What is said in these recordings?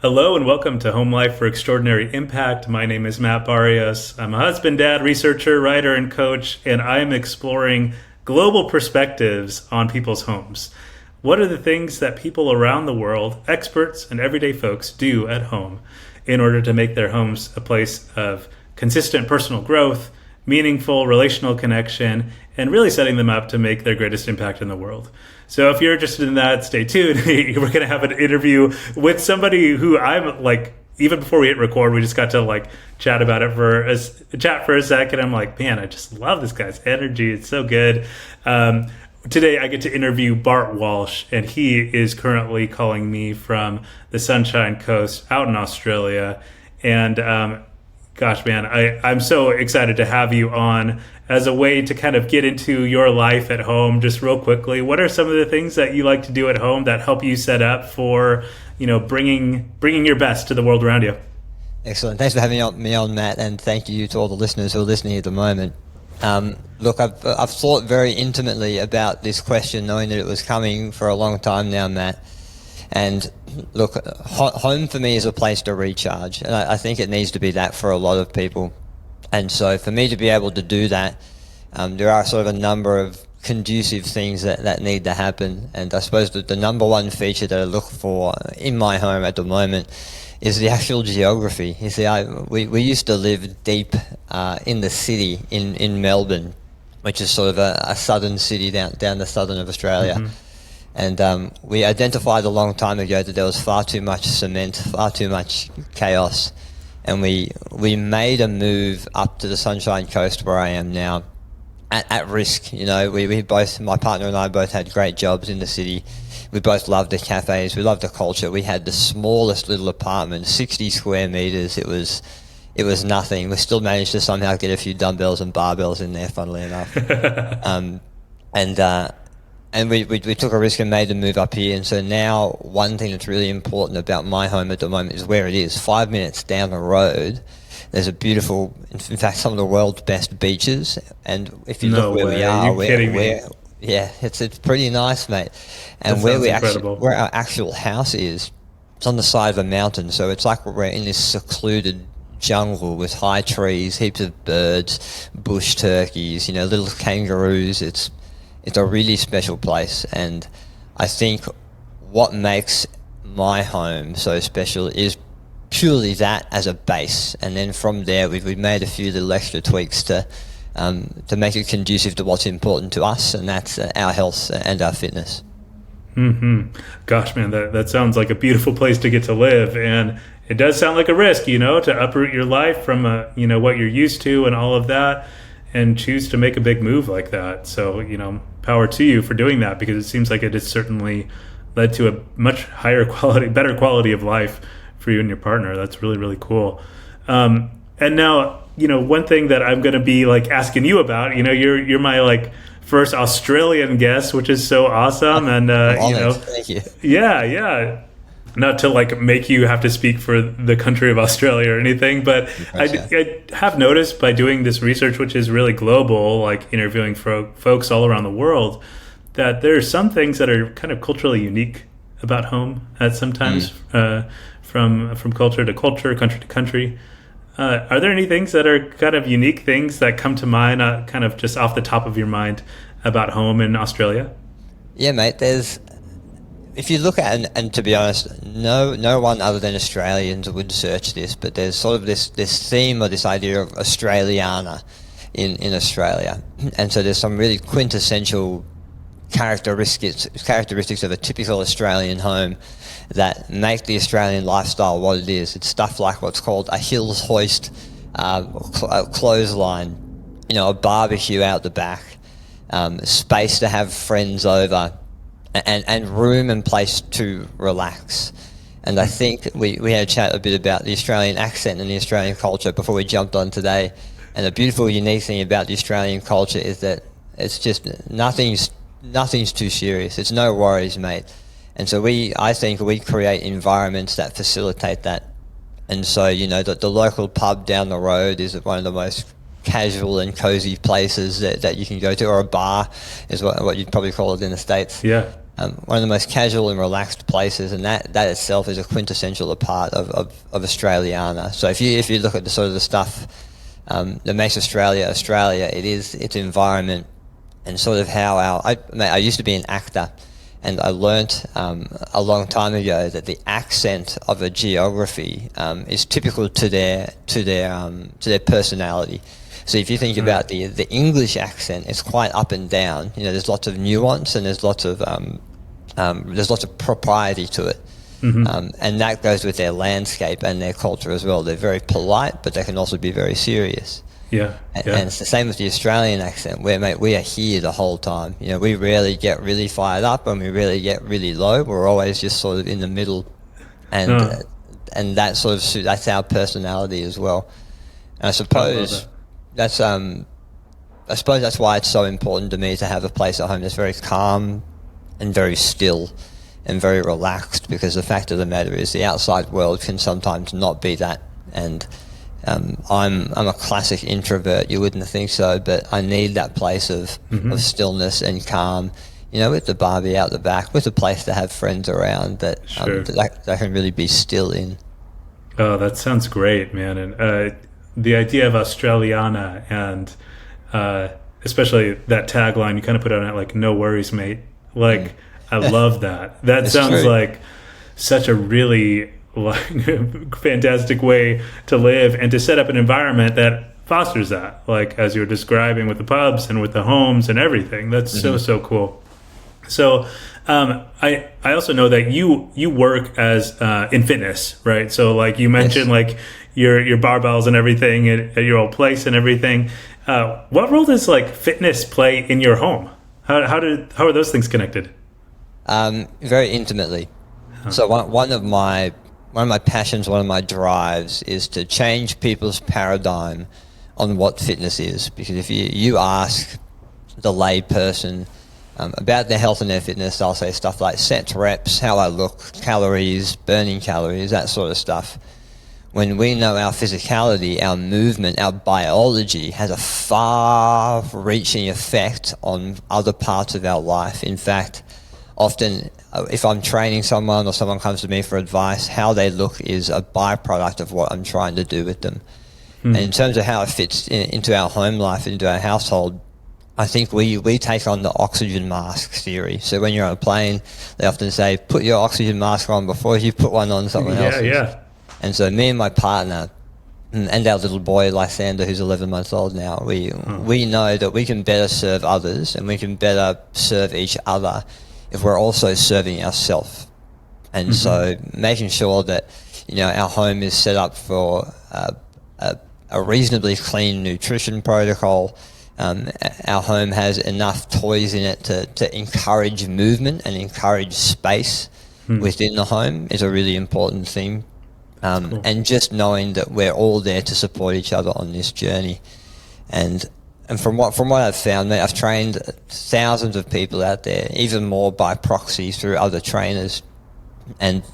Hello and welcome to Home Life for Extraordinary Impact. My name is Matt Barrios. I'm a husband, dad, researcher, writer, and coach, and I am exploring global perspectives on people's homes. What are the things that people around the world, experts and everyday folks, do at home in order to make their homes a place of consistent personal growth, meaningful relational connection, and really setting them up to make their greatest impact in the world? So if you're interested in that, stay tuned. We're going to have an interview with somebody who I'm like, even before we hit record, we just got to like chat about it for a second. I'm like, man, I just love this guy's energy. It's so good. Today I get to interview Bart Walsh, and he is currently calling me from the Sunshine Coast out in Australia. And gosh, man, I'm so excited to have you on as a way to kind of get into your life at home. Just real quickly, what are some of the things that you like to do at home that help you set up for, bringing your best to the world around you? Excellent. Thanks for having me on, Matt, and thank you to all the listeners who are listening at the moment. Look, I've thought very intimately about this question, knowing that it was coming for a long time now, Matt. And look, home for me is a place to recharge, and I think it needs to be that for a lot of people. And so for me to be able to do that, there are sort of a number of conducive things that need to happen. And I suppose that the number one feature that I look for in my home at the moment is the actual geography. You see, we used to live deep in the city in Melbourne, which is sort of a southern city down the southern of Australia. Mm-hmm. And we identified a long time ago that there was far too much cement, far too much chaos. And we made a move up to the Sunshine Coast where I am now at risk. We both, my partner and I both had great jobs in the city. We both loved the cafes. We loved the culture. We had the smallest little apartment, 60 square meters. It was nothing. We still managed to somehow get a few dumbbells and barbells in there, funnily enough. And we took a risk and made the move up here. And so now one thing that's really important about my home at the moment is where it is. 5 minutes down the road, there's a beautiful, in fact, some of the world's best beaches. And if you look where we are, it's pretty nice, mate. And where our actual house is, it's on the side of a mountain. So it's like we're in this secluded jungle with high trees, heaps of birds, bush turkeys, little kangaroos. It's a really special place, and I think what makes my home so special is purely that as a base, and then from there we've made a few little extra tweaks to make it conducive to what's important to us, and that's our health and our fitness. Mm-hmm. Gosh, man, that sounds like a beautiful place to get to live, and it does sound like a risk, to uproot your life from what you're used to and all of that, and choose to make a big move like that. So, power to you for doing that, because it seems like it has certainly led to a much higher quality, better quality of life for you and your partner. That's really, really cool. And now, one thing that I'm going to be like asking you about, you're my first Australian guest, which is so awesome. And, Thank you. Yeah. Not to make you have to speak for the country of Australia or anything, but I have noticed by doing this research, which is really global, interviewing folks all around the world, that there are some things that are kind of culturally unique about home, that sometimes from culture to culture, country to country. Are there any things that are kind of unique things that come to mind, kind of just off the top of your mind, about home in Australia? Yeah, mate, if you look at, and to be honest, no one other than Australians would search this, but there's sort of this theme or this idea of Australiana in Australia. And so there's some really quintessential characteristics of a typical Australian home that make the Australian lifestyle what it is. It's stuff like what's called a hills hoist, a clothesline, a barbecue out the back, space to have friends over, and room and place to relax. And I think we had a chat a bit about the Australian accent and the Australian culture before we jumped on today. And the beautiful, unique thing about the Australian culture is that it's just nothing's too serious. It's no worries, mate. And so I think we create environments that facilitate that. And so, the local pub down the road is one of the most casual and cozy places that you can go to, or a bar is what you'd probably call it in the States. Yeah. one of the most casual and relaxed places, and that itself is a quintessential part of Australiana. So if you look at the sort of the stuff that makes Australia, it is its environment and sort of how I used to be an actor, and I learnt a long time ago that the accent of a geography is typical to their personality. So if you think about the English accent, it's quite up and down. There's lots of nuance and there's lots of propriety to it. And that goes with their landscape and their culture as well. They're very polite, but they can also be very serious. Yeah. And it's the same with the Australian accent, where, mate, we are here the whole time. We rarely get really fired up and we rarely get really low. We're always just sort of in the middle, and that sort of that's our personality as well. And I suppose that's why it's so important to me to have a place at home that's very calm and very still and very relaxed, because the fact of the matter is the outside world can sometimes not be that. And I'm a classic introvert. You wouldn't think so, but I need that place of stillness and calm, with the barbie out the back, with a place to have friends around that I can really be still in. Oh, that sounds great, man. And the idea of Australiana, and especially that tagline, you kind of put on it like, no worries, mate. Like, I love that. That sounds like such a really fantastic way to live and to set up an environment that fosters that, like as you were describing with the pubs and with the homes and everything. That's so cool. So I also know that you work as in fitness, right? So like you mentioned, like your barbells and everything at your old place and everything. What role does like fitness play in your home? How are those things connected? Very intimately. So one of my passions, one of my drives is to change people's paradigm on what fitness is. Because if you ask the lay person about their health and their fitness, they'll say stuff like sets, reps, how I look, calories, burning calories, that sort of stuff. When we know our physicality, our movement, our biology has a far-reaching effect on other parts of our life. In fact, often if I'm training someone or someone comes to me for advice, how they look is a byproduct of what I'm trying to do with them. And in terms of how it fits into our home life, into our household, I think we take on the oxygen mask theory. So when you're on a plane, they often say, put your oxygen mask on before you put one on someone else's. Yeah. And so me and my partner and our little boy, Lysander, who's 11 months old now, we know that we can better serve others and we can better serve each other if we're also serving ourselves. And so making sure that, our home is set up for a reasonably clean nutrition protocol. Our home has enough toys in it to encourage movement and encourage space within the home is a really important thing. Cool. And just knowing that we're all there to support each other on this journey. And from what I've found, I've trained thousands of people out there, even more by proxy through other trainers. And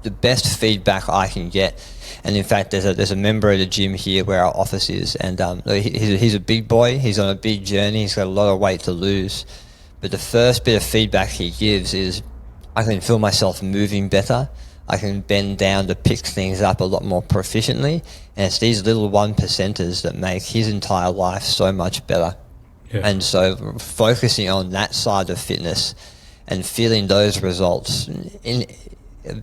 the best feedback I can get, and in fact, there's a member at the gym here where our office is, and he's a big boy. He's on a big journey. He's got a lot of weight to lose. But the first bit of feedback he gives is, I can feel myself moving better. I can bend down to pick things up a lot more proficiently. And it's these little 1%ers that make his entire life so much better. Yeah. And so focusing on that side of fitness and feeling those results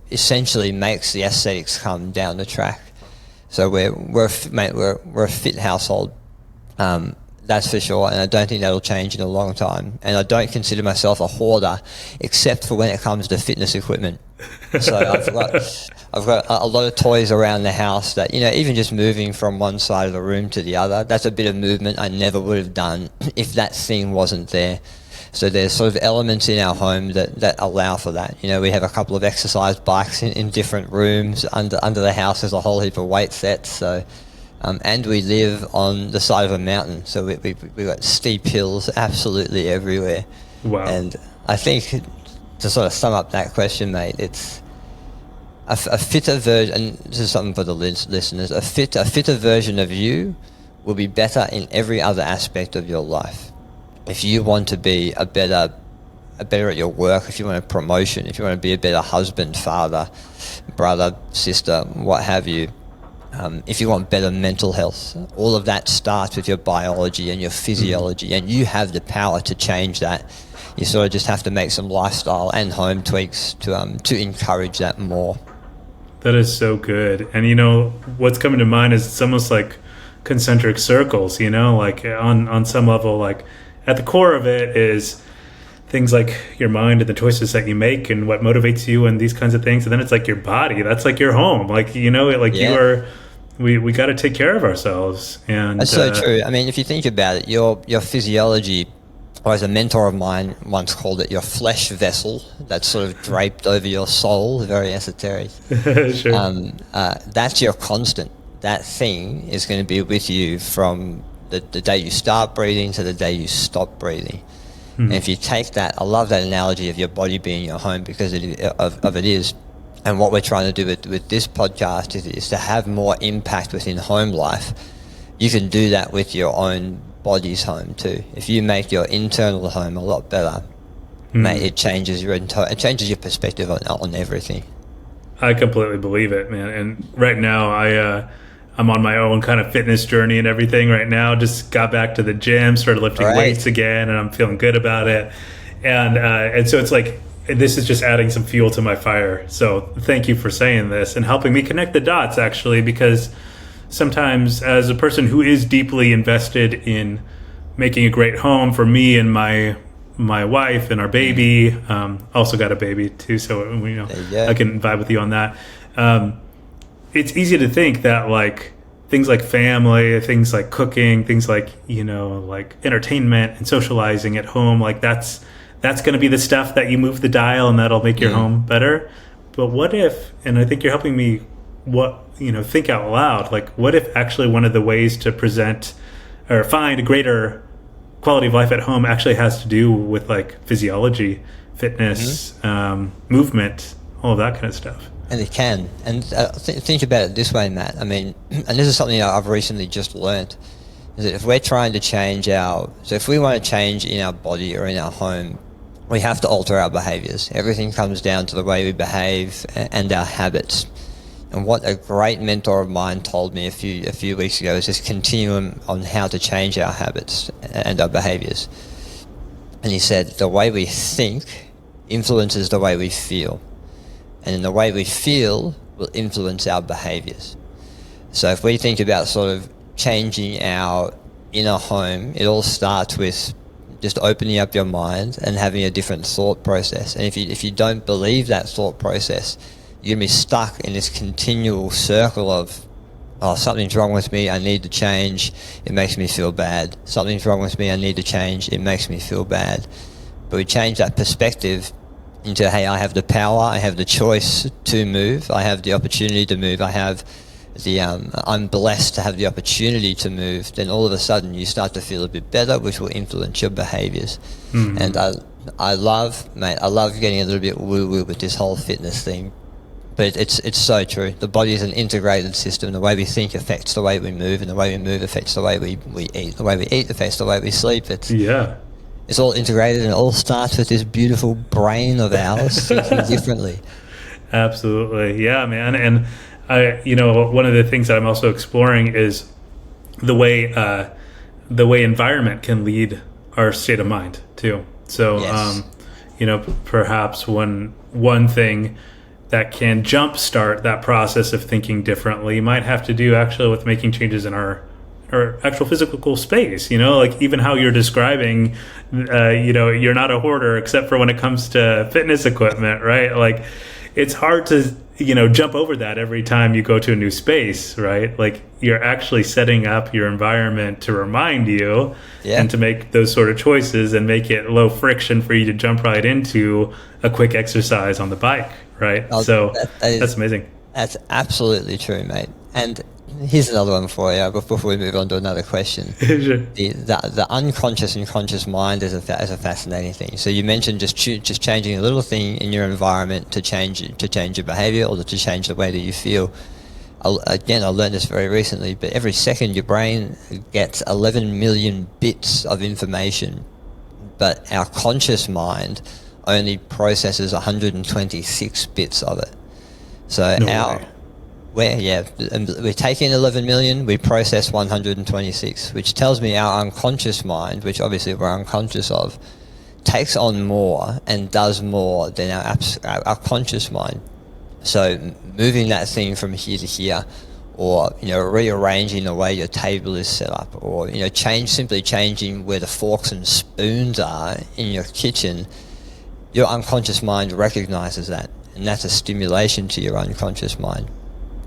essentially makes the aesthetics come down the track. So we're a fit household. That's for sure, and I don't think that'll change in a long time. And I don't consider myself a hoarder, except for when it comes to fitness equipment. So I've got a lot of toys around the house that, even just moving from one side of the room to the other, that's a bit of movement I never would have done if that thing wasn't there. So there's sort of elements in our home that allow for that. We have a couple of exercise bikes in different rooms. Under the house there's a whole heap of weight sets. So and we live on the side of a mountain, so we've got steep hills absolutely everywhere. Wow. And I think, to sort of sum up that question, mate, it's a fitter version, and this is something for the listeners, a fitter version of you will be better in every other aspect of your life. If you want to be a better better at your work, if you want a promotion, if you want to be a better husband, father, brother, sister, what have you, if you want better mental health, all of that starts with your biology and your physiology, and you have the power to change that. You sort of just have to make some lifestyle and home tweaks to encourage that more. That is so good. And you know, what's coming to mind is it's almost like concentric circles, you know, like on some level, like at the core of it is things like your mind and the choices that you make and what motivates you and these kinds of things. And then it's like your body, that's like your home. Like, you know, like you are, we got to take care of ourselves. And that's so true. I mean, if you think about it, your physiology, or as a mentor of mine once called it, your flesh vessel that's sort of draped over your soul, very esoteric. Sure. That's your constant. That thing is going to be with you from the day you start breathing to the day you stop breathing. And if you take that, I love that analogy of your body being your home, because it is. And what we're trying to do with this podcast is to have more impact within home life. You can do that with your own body's home too. If you make your internal home a lot better, mate, it changes your perspective on everything. I completely believe it, man. And right now I'm on my own kind of fitness journey and everything right now. Just got back to the gym, started lifting weights again, and I'm feeling good about it. And so it's like, this is just adding some fuel to my fire. So thank you for saying this and helping me connect the dots, actually, because sometimes as a person who is deeply invested in making a great home for me and my wife and our baby, also got a baby too, so you know, I can vibe with you on that. It's easy to think that like things like family, things like cooking, things like, you know, like entertainment and socializing at home, like that's going to be the stuff that you move the dial and that'll make your home better. But what if, and I think you're helping me think out loud, like what if actually one of the ways to present or find a greater quality of life at home actually has to do with like physiology, fitness, movement, all of that kind of stuff. And it can. And think about it this way, Matt. I mean, and this is something I've recently just learned, is that if we're trying to change if we want to change in our body or in our home, we have to alter our behaviors. Everything comes down to the way we behave and our habits. And what a great mentor of mine told me a few weeks ago is this continuum on how to change our habits and our behaviors. And he said, the way we think influences the way we feel. And the way we feel will influence our behaviors. So if we think about sort of changing our inner home, it all starts with just opening up your mind and having a different thought process. And if you don't believe that thought process, you're going to be stuck in this continual circle of, oh, something's wrong with me, I need to change, it makes me feel bad. Something's wrong with me, I need to change, it makes me feel bad. But we change that perspective into, hey, I have the power, I have the choice to move, I have the opportunity to move, I'm blessed to have the opportunity to move, then all of a sudden you start to feel a bit better, which will influence your behaviors. And I love getting a little bit woo-woo with this whole fitness thing. But it's so true. The body is an integrated system. The way we think affects the way we move, and the way we move affects the way we eat. The way we eat affects the way we sleep. It's all integrated, and it all starts with this beautiful brain of ours thinking differently. Absolutely. Yeah, man. And one of the things that I'm also exploring is the way environment can lead our state of mind too. So, perhaps one thing that can jumpstart that process of thinking differently might have to do actually with making changes in our actual physical space, like even how you're describing, you're not a hoarder except for when it comes to fitness equipment, right? Like it's hard to, jump over that every time you go to a new space, right? Like you're actually setting up your environment to remind you and to make those sort of choices and make it low friction for you to jump right into a quick exercise on the bike, right? That's amazing. That's absolutely true, mate. And here's another one for you before we move on to another question. Sure. The unconscious and conscious mind is a fascinating thing. So you mentioned just changing a little thing in your environment to change your behavior or to change the way that you feel. I learned this very recently, but every second your brain gets 11 million bits of information, but our conscious mind only processes 126 bits of it. So No way. we take in 11 million, we process 126, which tells me our unconscious mind, which obviously we're unconscious of, takes on more and does more than our conscious mind. So moving that thing from here to here, or rearranging the way your table is set up, or simply changing where the forks and spoons are in your kitchen, your unconscious mind recognizes that, and that's a stimulation to your unconscious mind.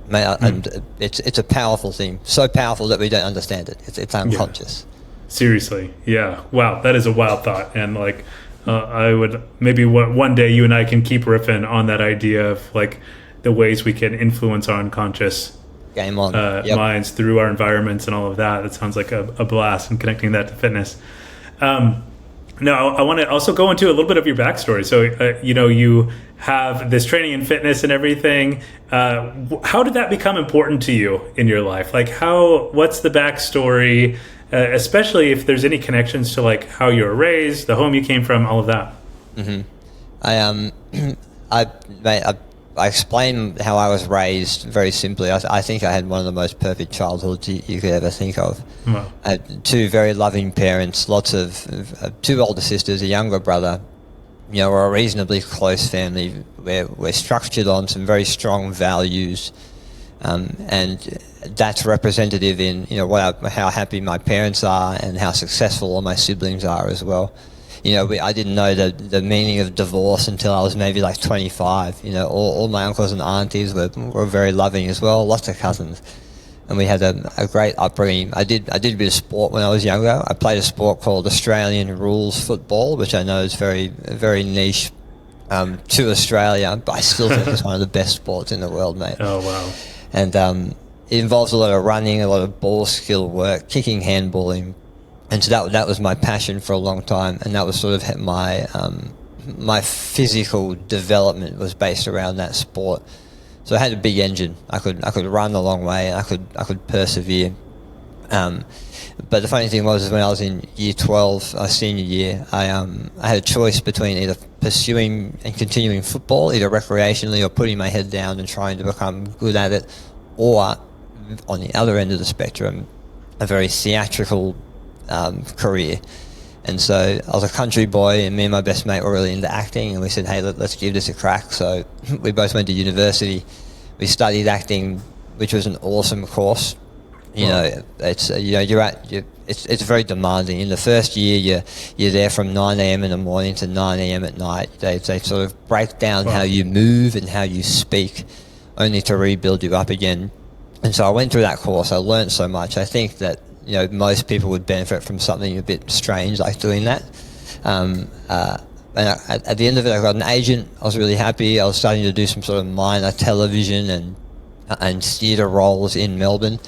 And it's a powerful thing, so powerful that we don't understand it. It's unconscious. Yeah. Seriously, yeah. Wow, that is a wild thought. And like, I would maybe one day you and I can keep riffing on that idea of like the ways we can influence our unconscious Game on. minds through our environments and all of that. That sounds like a blast, and connecting that to fitness. Now, I want to also go into a little bit of your backstory. So, you have this training in fitness and everything. How did that become important to you in your life? Like, what's the backstory, especially if there's any connections to like how you were raised, the home you came from, all of that? Mm-hmm. I explain how I was raised very simply. I think I had one of the most perfect childhoods you could ever think of. Wow. I had two very loving parents, lots of two older sisters, a younger brother. We're a reasonably close family. We're structured on some very strong values, and that's representative in how happy my parents are and how successful all my siblings are as well. I didn't know the meaning of divorce until I was maybe like 25. All my uncles and aunties were very loving as well, lots of cousins. And we had a great upbringing. I did a bit of sport when I was younger. I played a sport called Australian rules football, which I know is very, very niche to Australia, but I still think it's one of the best sports in the world, mate. Oh, wow. And it involves a lot of running, a lot of ball skill work, kicking, handballing. And so that was my passion for a long time, and that was sort of my physical development was based around that sport. So I had a big engine. I could run a long way, and I could persevere. But the funny thing was when I was in year 12, senior year, I had a choice between either pursuing and continuing football, either recreationally or putting my head down and trying to become good at it, or on the other end of the spectrum, a very theatrical career. And so I was a country boy, and me and my best mate were really into acting, and we said, hey, let's give this a crack. So we both went to university. We studied acting, which was an awesome course. It's it's very demanding. In the first year, you're there from 9 a.m. in the morning to 9 a.m. at night. They sort of break down how you move and how you speak, only to rebuild you up again. And so I went through that course. I learned so much. I think that most people would benefit from something a bit strange like doing that. And at the end of it, I got an agent. I was really happy. I was starting to do some sort of minor television and theatre roles in Melbourne.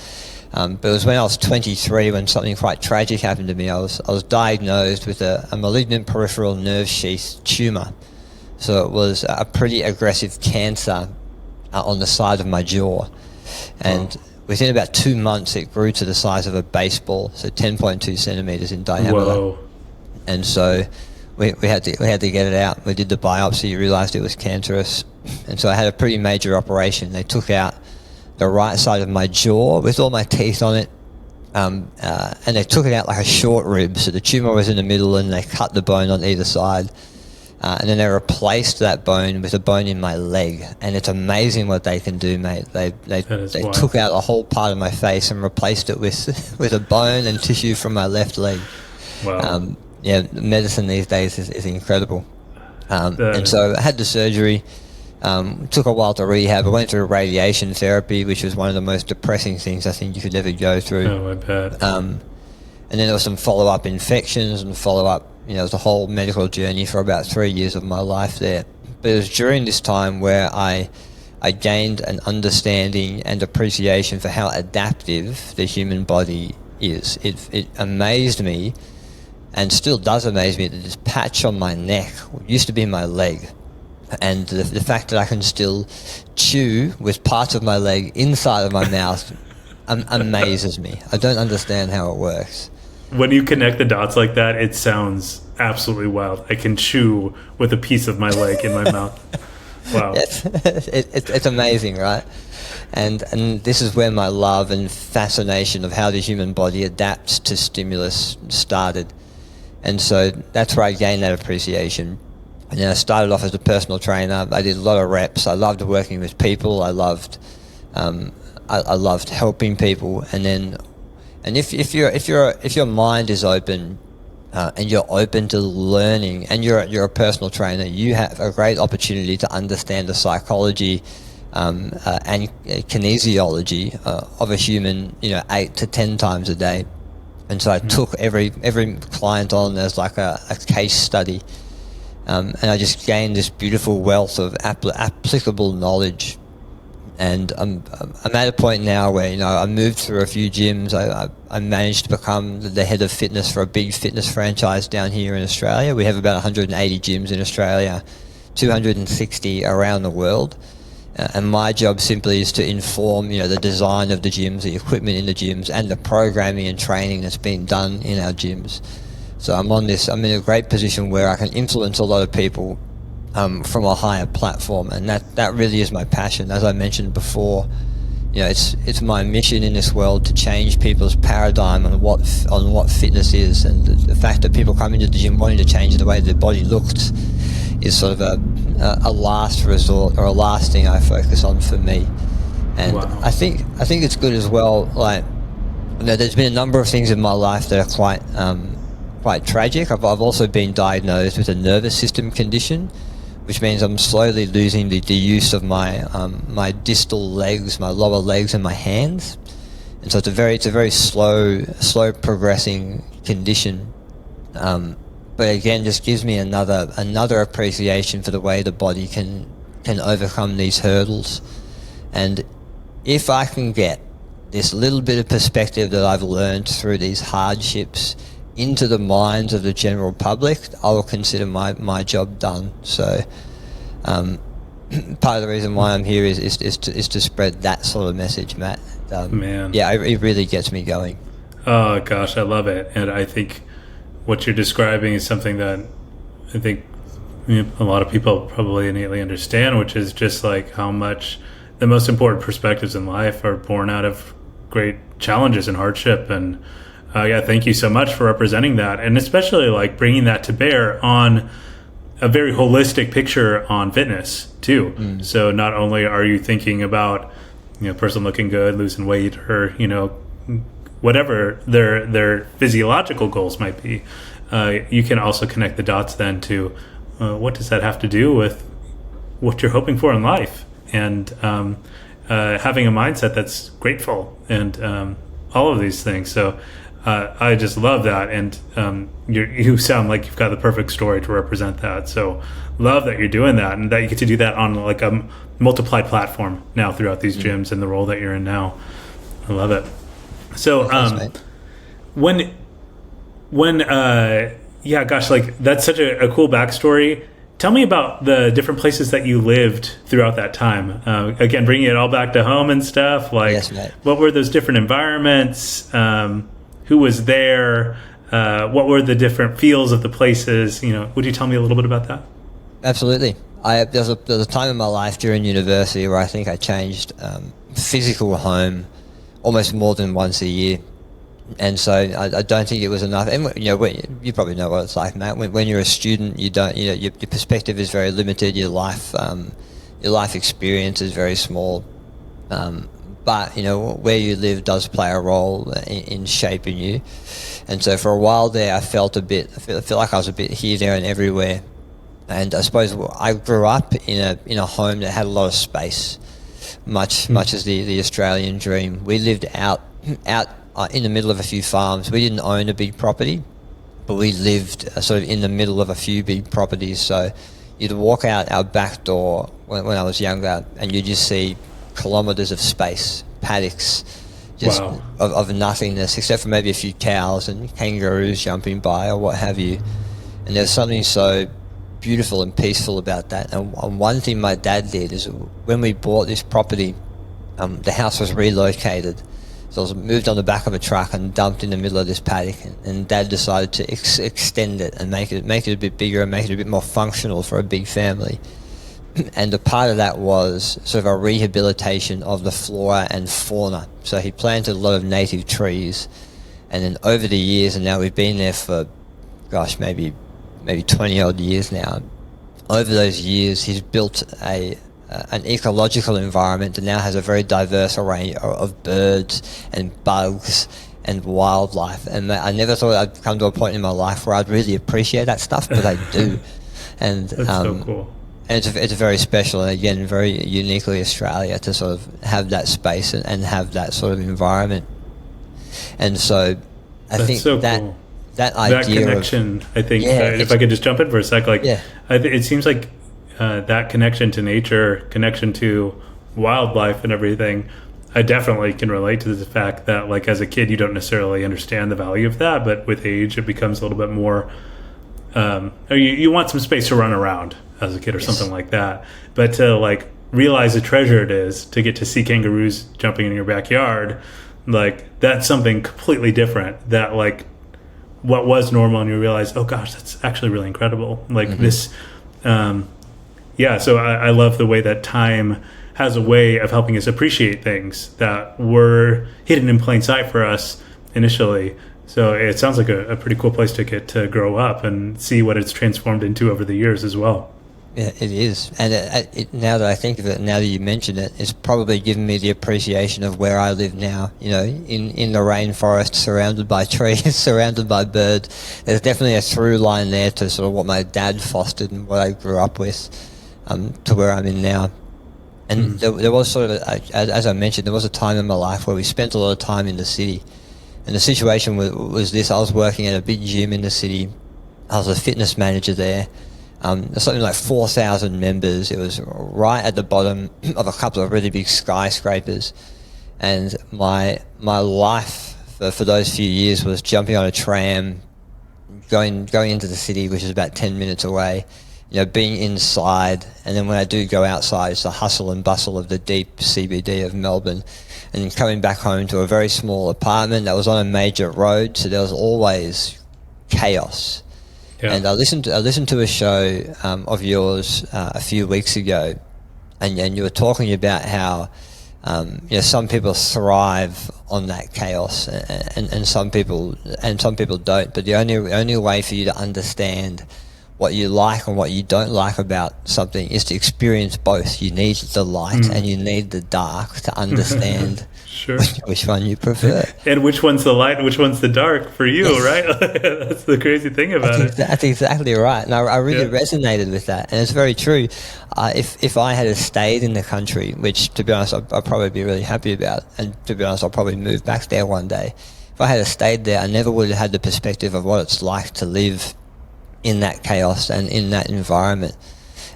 But it was when I was 23 when something quite tragic happened to me. I was diagnosed with a malignant peripheral nerve sheath tumour. So it was a pretty aggressive cancer on the side of my jaw. And within about 2 months, it grew to the size of a baseball, so 10.2 centimetres in diameter. Whoa. And so we had to get it out. We did the biopsy, realised it was cancerous. And so I had a pretty major operation. They took out the right side of my jaw with all my teeth on it, and they took it out like a short rib. So the tumour was in the middle, and they cut the bone on either side. And then they replaced that bone with a bone in my leg, and it's amazing what they can do, mate. They took out a whole part of my face and replaced it with a bone and tissue from my left leg. Wow. Medicine these days is incredible. And so I had the surgery. Took a while to rehab. I went through radiation therapy, which was one of the most depressing things I think you could ever go through. Oh, I bet. And then there was some follow-up infections and follow-up. It was a whole medical journey for about 3 years of my life there. But it was during this time where I gained an understanding and appreciation for how adaptive the human body is. It amazed me, and still does amaze me, that this patch on my neck used to be my leg. And the fact that I can still chew with parts of my leg inside of my mouth amazes me. I don't understand how it works. When you connect the dots like that, it sounds absolutely wild. I can chew with a piece of my leg in my mouth. Wow. It's amazing, right? And this is where my love and fascination of how the human body adapts to stimulus started. And so that's where I gained that appreciation. And then I started off as a personal trainer. I did a lot of reps. I loved working with people. I loved helping people. And if your mind is open, and you're open to learning, and you're a personal trainer, you have a great opportunity to understand the psychology and kinesiology of a human, 8 to 10 times a day. And so I took every client on as like a case study, and I just gained this beautiful wealth of applicable knowledge. And I'm at a point now where, I moved through a few gyms. I managed to become the head of fitness for a big fitness franchise down here in Australia. We have about 180 gyms in Australia, 260 around the world. And my job simply is to inform, the design of the gyms, the equipment in the gyms, and the programming and training that's being done in our gyms. So I'm in a great position where I can influence a lot of people from a higher platform, and that really is my passion. As I mentioned before, it's my mission in this world to change people's paradigm on what fitness is, and the fact that people come into the gym wanting to change the way their body looks is sort of a last resort, or a last thing I focus on for me. And wow. I think it's good as well. Like, there's been a number of things in my life that are quite tragic. I've also been diagnosed with a nervous system condition, which means I'm slowly losing the use of my distal legs, my lower legs, and my hands. And so it's a very slow progressing condition. But again, just gives me another appreciation for the way the body can overcome these hurdles. And if I can get this little bit of perspective that I've learned through these hardships into the minds of the general public, I will consider my job done. So part of the reason why I'm here is to spread that sort of message, Matt. Man. Yeah, it really gets me going. Oh gosh, I love it. And I think what you're describing is something that I think a lot of people probably innately understand, which is just like how much the most important perspectives in life are born out of great challenges and hardship. And thank you so much for representing that, and especially like bringing that to bear on a very holistic picture on fitness too. So not only are you thinking about person looking good, losing weight, or whatever their physiological goals might be, you can also connect the dots then to what does that have to do with what you're hoping for in life, and having a mindset that's grateful, and all of these things. So I just love that, and you sound like you've got the perfect story to represent that. So love that you're doing that, and that you get to do that on like a multiplied platform now throughout these gyms and the role that you're in now. I love it. So when gosh, like that's such a cool backstory. Tell me about the different places that you lived throughout that time. Again, bringing it all back to home and stuff. Like, yes, what were those different environments? Who was there? What were the different feels of the places? Would you tell me a little bit about that? Absolutely. There's a time in my life during university where I think I changed physical home almost more than once a year. And so I don't think it was enough. And you probably know what it's like, Matt. When you're a student, you don't. Your perspective is very limited. Your life experience is very small. But where you live does play a role in shaping you. And so for a while there, I felt like I was a bit here, there, and everywhere. And I suppose I grew up in a home that had a lot of space, much as the Australian dream. We lived out in the middle of a few farms. We didn't own a big property, but we lived sort of in the middle of a few big properties. So you'd walk out our back door when I was younger, and you'd just see kilometres of space, paddocks, just wow. of nothingness, except for maybe a few cows and kangaroos jumping by or what have you. And there's something so beautiful and peaceful about that. And one thing my dad did is when we bought this property, the house was relocated. So I was moved on the back of a truck and dumped in the middle of this paddock, and Dad decided to extend it and make it a bit bigger and make it a bit more functional for a big family. And a part of that was sort of a rehabilitation of the flora and fauna. So he planted a lot of native trees, and then over the years, and now we've been there for, gosh, maybe 20 odd years now. Over those years, he's built an ecological environment that now has a very diverse array of birds and bugs and wildlife. And I never thought I'd come to a point in my life where I'd really appreciate that stuff, but I do. And that's so cool. And it's very special, and again, very uniquely Australia to sort of have that space and have that sort of environment. And so I think so that cool. That idea, that connection, I think, Yeah, if I could just jump in for a sec, like, Yeah. it seems like that connection to nature, connection to wildlife and everything, I definitely can relate to the fact that, like, as a kid, you don't necessarily understand the value of that, but with age, it becomes a little bit more, you want some space to run around as a kid or something like that. But to, like, realize the treasure it is to get to see kangaroos jumping in your backyard, like, that's something completely different that, like, what was normal, and you realize, oh gosh, that's actually really incredible. Like this, so I love the way that time has a way of helping us appreciate things that were hidden in plain sight for us initially. So it sounds like a pretty cool place to get to grow up and see what it's transformed into over the years as well. Yeah, it is. And now that I think of it, now that you mention it, it's probably given me the appreciation of where I live now, you know, in the rainforest, surrounded by trees, surrounded by birds. There's definitely a through line there to sort of what my dad fostered and what I grew up with, to where I'm in now. And there was sort of, as I mentioned, there was a time in my life where we spent a lot of time in the city. And the situation was this: I was working at a big gym in the city. I was a fitness manager there. There's something like 4,000 members. It was right at the bottom of a couple of really big skyscrapers. And my life for those few years was jumping on a tram, going into the city, which is about 10 minutes away, you know, being inside. And then when I do go outside, it's the hustle and bustle of the deep CBD of Melbourne. And then coming back home to a very small apartment that was on a major road, so there was always chaos. Yeah. And I listened to a show of yours a few weeks ago, and you were talking about how some people thrive on that chaos, and some people don't. But the only way for you to understand what you like and what you don't like about something is to experience both. You need the light and you need the dark to understand sure. which one you prefer. And which one's the light and which one's the dark for you, yes. Right? That's the crazy thing about it. That's exactly right. And I really resonated with that. And it's very true. If I had stayed in the country, which, to be honest, I'd probably be really happy about, and to be honest, I'll probably move back there one day. If I had stayed there, I never would have had the perspective of what it's like to live in that chaos and in that environment.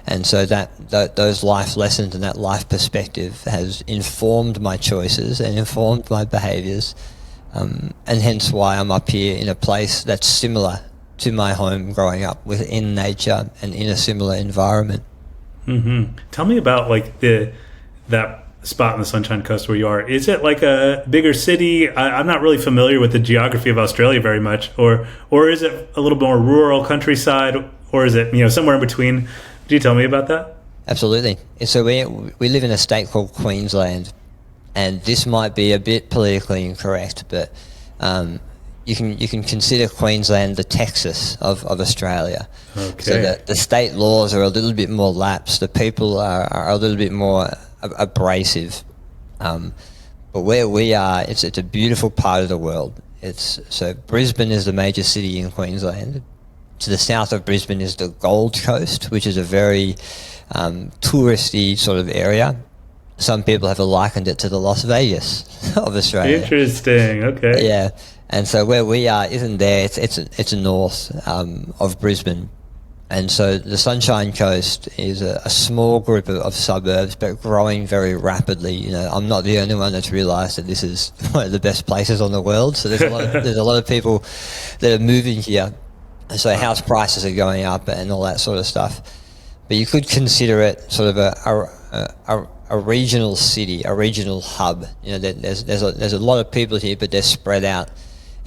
And so that those life lessons and that life perspective has informed my choices and informed my behaviours, and hence why I'm up here in a place that's similar to my home growing up, within nature and in a similar environment. Mm-hmm. Tell me about like that spot on the Sunshine Coast where you are. Is it like a bigger city? I'm not really familiar with the geography of Australia very much, or is it a little more rural countryside, or is it somewhere in between? Could you tell me about that? Absolutely. So we live in a state called Queensland, and this might be a bit politically incorrect, but you can consider Queensland the Texas of Australia. Okay. So the state laws are a little bit more lax. The people are a little bit more abrasive, but where we are, it's a beautiful part of the world. So Brisbane is the major city in Queensland. To the south of Brisbane is the Gold Coast, which is a very touristy sort of area. Some people have likened it to the Las Vegas of Australia. Interesting. Okay. Yeah, and so where we are isn't there. It's north of Brisbane. And so the Sunshine Coast is a small group of suburbs, but growing very rapidly. I'm not the only one that's realised that this is one of the best places on the world. So there's a lot of people that are moving here. And so house prices are going up and all that sort of stuff. But you could consider it sort of a a regional city, a regional hub. There's a lot of people here, but they're spread out.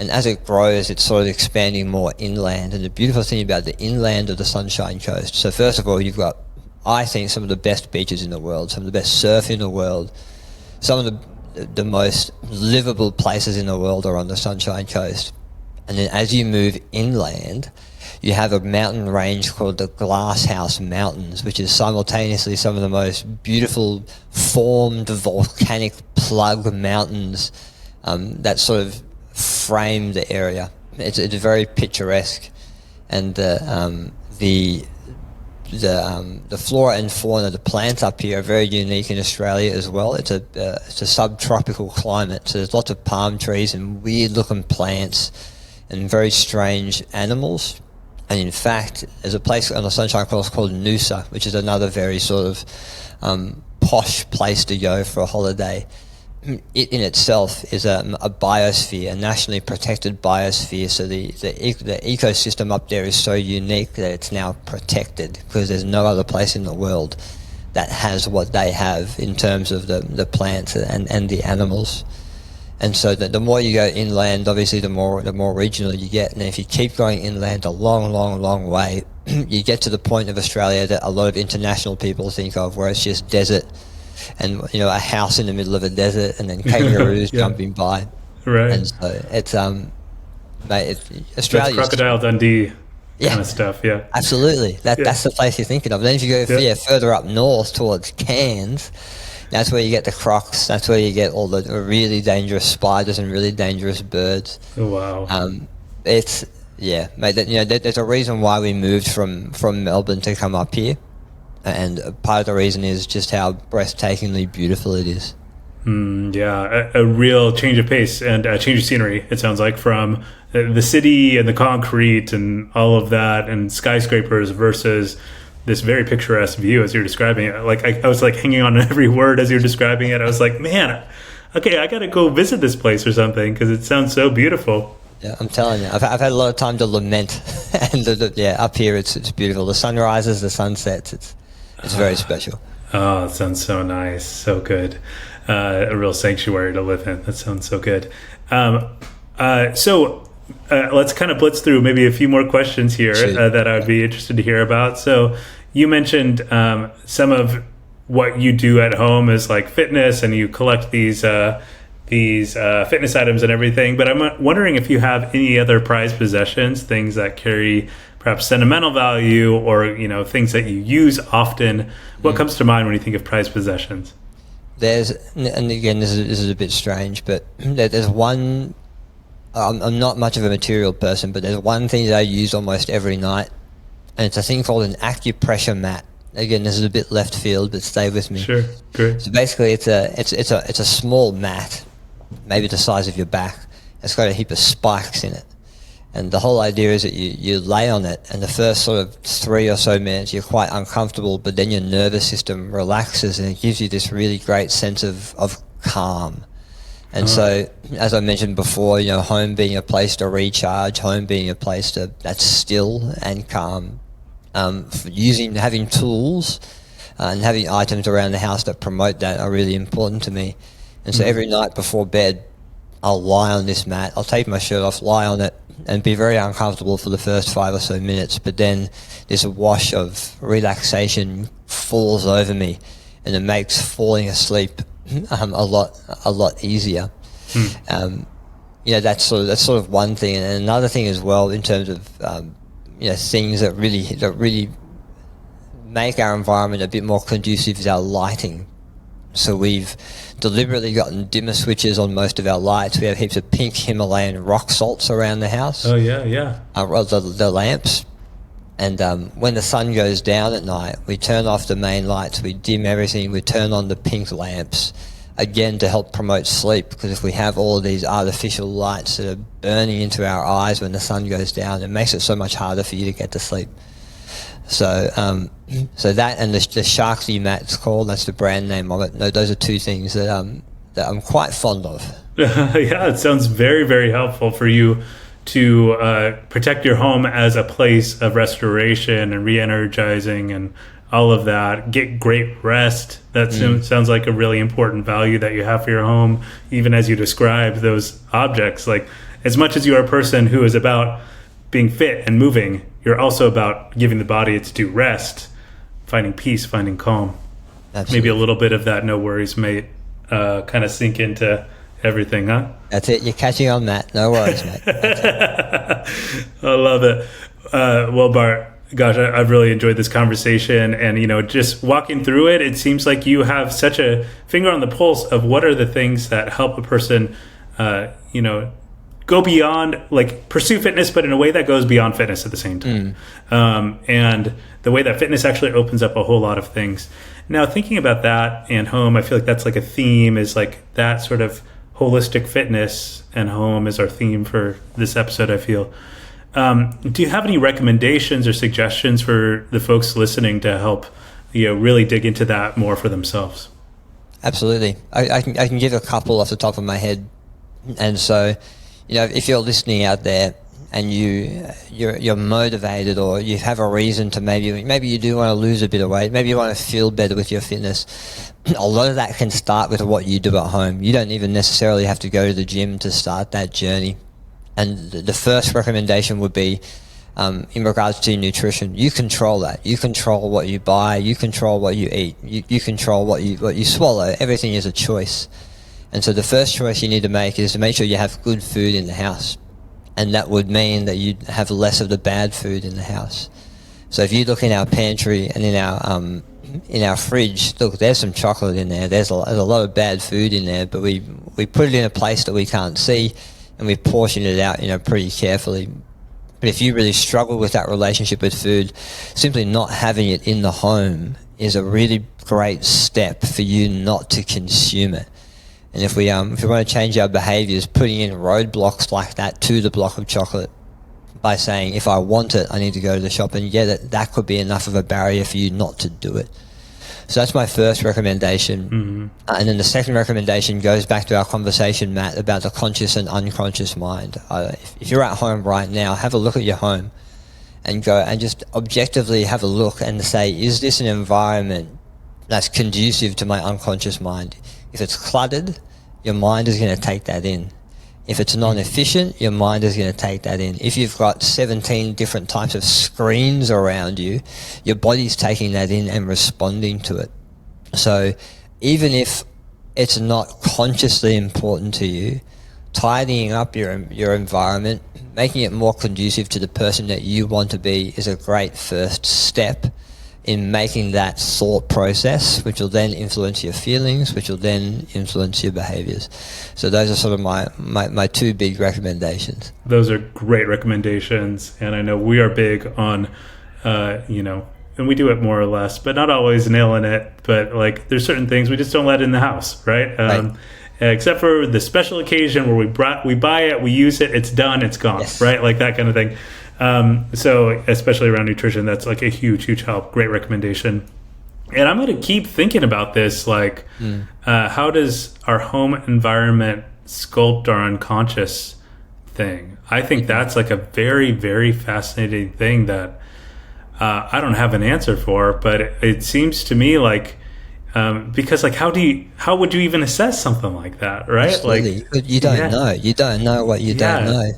And as it grows, it's sort of expanding more inland. And the beautiful thing about the inland of the Sunshine Coast, so first of all, you've got, I think, some of the best beaches in the world, some of the best surf in the world, some of the most livable places in the world are on the Sunshine Coast. And then as you move inland, you have a mountain range called the Glasshouse Mountains, which is simultaneously some of the most beautiful formed volcanic plug mountains that sort of frame the area. It's very picturesque, and the flora and fauna, the plants up here are very unique in Australia as well. It's a subtropical climate, so there's lots of palm trees and weird looking plants and very strange animals. And in fact, there's a place on the Sunshine Coast called Noosa, which is another very sort of posh place to go for a holiday. It in itself is a biosphere, a nationally protected biosphere. So the ecosystem up there is so unique that it's now protected, because there's no other place in the world that has what they have in terms of the plants and the animals. And so the more you go inland, obviously the more regional you get. And if you keep going inland a long way, you get to the point of Australia that a lot of international people think of, where it's just desert and, a house in the middle of a desert and then kangaroos jumping by. Right. And so it's Australia. That's Crocodile Dundee kind of stuff, yeah. Absolutely. That's the place you're thinking of. And then if you go further up north towards Cairns, that's where you get the crocs. That's where you get all the really dangerous spiders and really dangerous birds. Oh, wow. There's a reason why we moved from Melbourne to come up here, and part of the reason is just how breathtakingly beautiful it is. A real change of pace and a change of scenery, it sounds like, from the city and the concrete and all of that and skyscrapers versus this very picturesque view as you're describing it. Like I was like hanging on every word as you're describing it. I was like, man, okay, I got to go visit this place or something, because it sounds so beautiful. Yeah, I'm telling you, I've had a lot of time to lament, and up here it's beautiful. The sunrises, the sunsets, it's very special. Oh, it sounds so nice, so good. A real sanctuary to live in. That sounds so good. So let's kind of blitz through maybe a few more questions here that I would be interested to hear about. So you mentioned some of what you do at home is like fitness, and you collect these fitness items and everything. But I'm wondering if you have any other prized possessions, things that carry perhaps sentimental value, or things that you use often. What comes to mind when you think of prized possessions? And again, this is a bit strange, but there's one. I'm not much of a material person, but there's one thing that I use almost every night, and it's a thing called an acupressure mat. Again, this is a bit left field, but stay with me. Sure, great. So basically, it's a small mat, maybe the size of your back. It's got a heap of spikes in it, and the whole idea is that you lay on it, and the first sort of 3 or so minutes you're quite uncomfortable, but then your nervous system relaxes, and it gives you this really great sense of calm. And so, as I mentioned before, home being a place to recharge, home being a place that's still and calm. Having tools and having items around the house that promote that are really important to me. And so every night before bed, I'll lie on this mat. I'll take my shirt off, lie on it, and be very uncomfortable for the first 5 or so minutes. But then this wash of relaxation falls over me, and it makes falling asleep a lot easier. That's sort of one thing, and another thing as well in terms of things that really make our environment a bit more conducive is our lighting. So we've deliberately gotten dimmer switches on most of our lights. We have heaps of pink Himalayan rock salts around the house. Oh yeah. The lamps. And when the sun goes down at night, we turn off the main lights, we dim everything, we turn on the pink lamps, again to help promote sleep, because if we have all of these artificial lights that are burning into our eyes when the sun goes down, it makes it so much harder for you to get to sleep. So that, and the Sharky mat, it's called, that's the brand name of it. No, those are two things that I'm quite fond of. Yeah, it sounds very, very helpful for you to protect your home as a place of restoration and re-energizing and all of that. Get great rest. That sounds like a really important value that you have for your home, even as you describe those objects. Like, as much as you are a person who is about being fit and moving, you're also about giving the body its due rest, finding peace, finding calm. Absolutely. Maybe a little bit of that no worries, mate, kind of sink into everything, huh? That's it. You're catching on, Matt. No worries, mate. I love it. Well, Bart, gosh, I've really enjoyed this conversation, and just walking through it, it seems like you have such a finger on the pulse of what are the things that help a person, go beyond, like, pursue fitness, but in a way that goes beyond fitness at the same time. And the way that fitness actually opens up a whole lot of things. Now, thinking about that and home, I feel like that's like a theme, is like that sort of holistic fitness, and home is our theme for this episode, I feel. Do you have any recommendations or suggestions for the folks listening to help, really dig into that more for themselves? Absolutely. I can give a couple off the top of my head. And so, if you're listening out there and you're motivated, or you have a reason to maybe you do want to lose a bit of weight, maybe you want to feel better with your fitness, a lot of that can start with what you do at home. You don't even necessarily have to go to the gym to start that journey. And the first recommendation would be, in regards to nutrition, you control that. You control what you buy. You control what you eat. You control what you swallow. Everything is a choice. And so the first choice you need to make is to make sure you have good food in the house. And that would mean that you have less of the bad food in the house. So if you look in our pantry and in our fridge, look, there's some chocolate in there. There's a lot of bad food in there, but we put it in a place that we can't see, and we portion it out, pretty carefully. But if you really struggle with that relationship with food, simply not having it in the home is a really great step for you not to consume it. And if we want to change our behaviors, putting in roadblocks like that to the block of chocolate by saying, if I want it, I need to go to the shop and get it, that could be enough of a barrier for you not to do it. So that's my first recommendation. Mm-hmm. And then the second recommendation goes back to our conversation, Matt, about the conscious and unconscious mind. If you're at home right now, have a look at your home and go and just objectively have a look and say, is this an environment that's conducive to my unconscious mind? If it's cluttered, your mind is going to take that in. If it's non-efficient, your mind is going to take that in. If you've got 17 different types of screens around you, your body's taking that in and responding to it. So even if it's not consciously important to you, tidying up your environment, making it more conducive to the person that you want to be, is a great first step in making that thought process, which will then influence your feelings, which will then influence your behaviors. So those are sort of my two big recommendations. Those are great recommendations. And I know we are big on, and we do it more or less, but not always nailing it. But like, there's certain things we just don't let in the house, right? Right. Except for the special occasion where we buy it, we use it, it's done, it's gone, yes. Right? Like that kind of thing. So especially around nutrition, that's like a huge help. Great recommendation. And I'm going to keep thinking about this, like, how does our home environment sculpt our unconscious thing? I think that's like a very, very fascinating thing that I don't have an answer for, but it seems to me like, because like, how would you even assess something like that, right? Absolutely. Like, you don't know. You don't know what you don't know.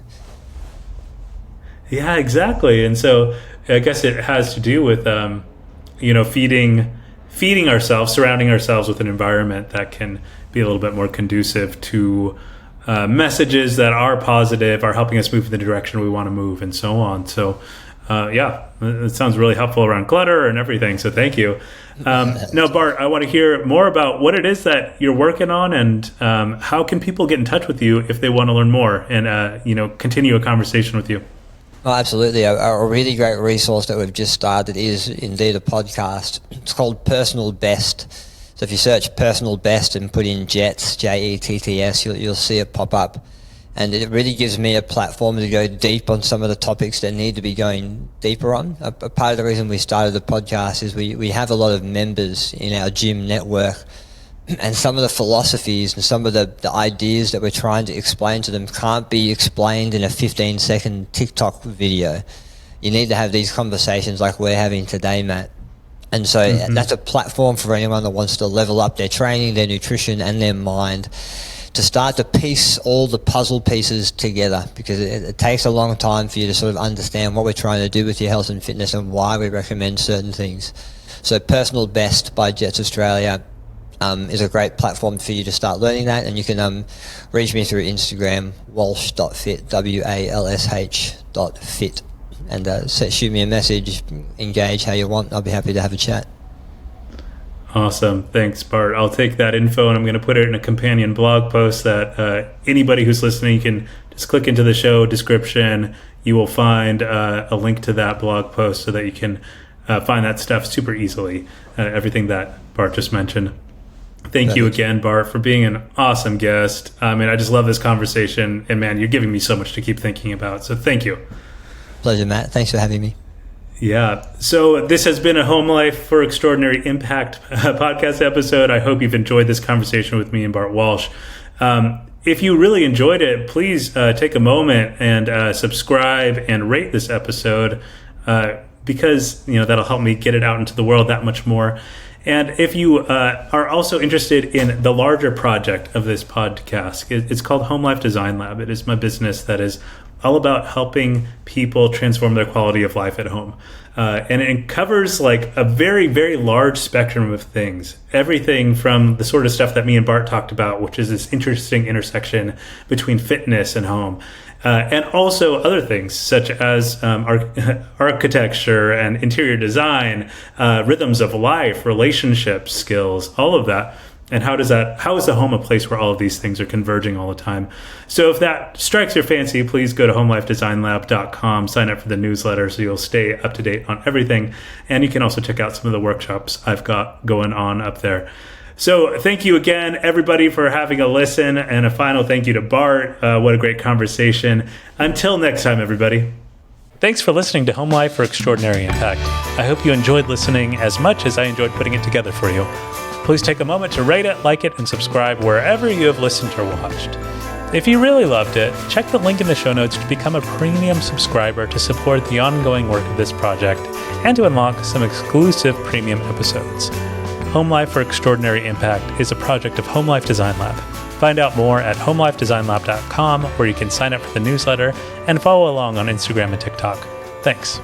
Yeah, exactly. And so I guess it has to do with, feeding ourselves, surrounding ourselves with an environment that can be a little bit more conducive to messages that are positive, are helping us move in the direction we want to move, and so on. So, it sounds really helpful around clutter and everything. So thank you. Now, Bart, I want to hear more about what it is that you're working on, and how can people get in touch with you if they want to learn more and, continue a conversation with you. Oh, absolutely. A really great resource that we've just started is indeed a podcast. It's called Personal Best. So if you search Personal Best and put in JETS, JETTS, you'll see it pop up. And it really gives me a platform to go deep on some of the topics that need to be going deeper on. A part of the reason we started the podcast is we have a lot of members in our gym network, and some of the philosophies and some of the ideas that we're trying to explain to them can't be explained in a 15-second TikTok video. You need to have these conversations like we're having today, Matt. And so that's a platform for anyone that wants to level up their training, their nutrition, and their mind, to start to piece all the puzzle pieces together, because it takes a long time for you to sort of understand what we're trying to do with your health and fitness and why we recommend certain things. So Personal Best by Jets Australia is a great platform for you to start learning that, and you can reach me through Instagram, walsh.fit, WALSH.fit, and shoot me a message, engage how you want. I'll be happy to have a chat. Awesome. Thanks, Bart. I'll take that info and I'm going to put it in a companion blog post that anybody who's listening can just click into the show description. You will find a link to that blog post so that you can find that stuff super easily, everything that Bart just mentioned. Thank you again, Bart, for being an awesome guest. I mean, I just love this conversation, and man, you're giving me so much to keep thinking about. So thank you. Pleasure, Matt. Thanks for having me. Yeah. So this has been a Home Life for Extraordinary Impact podcast episode. I hope you've enjoyed this conversation with me and Bart Walsh. If you really enjoyed it, please take a moment and subscribe and rate this episode, because that'll help me get it out into the world that much more. And if you are also interested in the larger project of this podcast, it's called Home Life Design Lab. It is my business that is all about helping people transform their quality of life at home. And it covers like a very, very large spectrum of things. Everything from the sort of stuff that me and Bart talked about, which is this interesting intersection between fitness and home. And also other things such as architecture and interior design, rhythms of life, relationships, skills, all of that. And how is the home a place where all of these things are converging all the time? So if that strikes your fancy, please go to homelifedesignlab.com, sign up for the newsletter so you'll stay up to date on everything. And you can also check out some of the workshops I've got going on up there. So thank you again, everybody, for having a listen. And a final thank you to Bart. What a great conversation. Until next time, everybody. Thanks for listening to Home Life for Extraordinary Impact. I hope you enjoyed listening as much as I enjoyed putting it together for you. Please take a moment to rate it, like it, and subscribe wherever you have listened or watched. If you really loved it, check the link in the show notes to become a premium subscriber to support the ongoing work of this project and to unlock some exclusive premium episodes. Home Life for Extraordinary Impact is a project of Home Life Design Lab. Find out more at homelifedesignlab.com, where you can sign up for the newsletter and follow along on Instagram and TikTok. Thanks.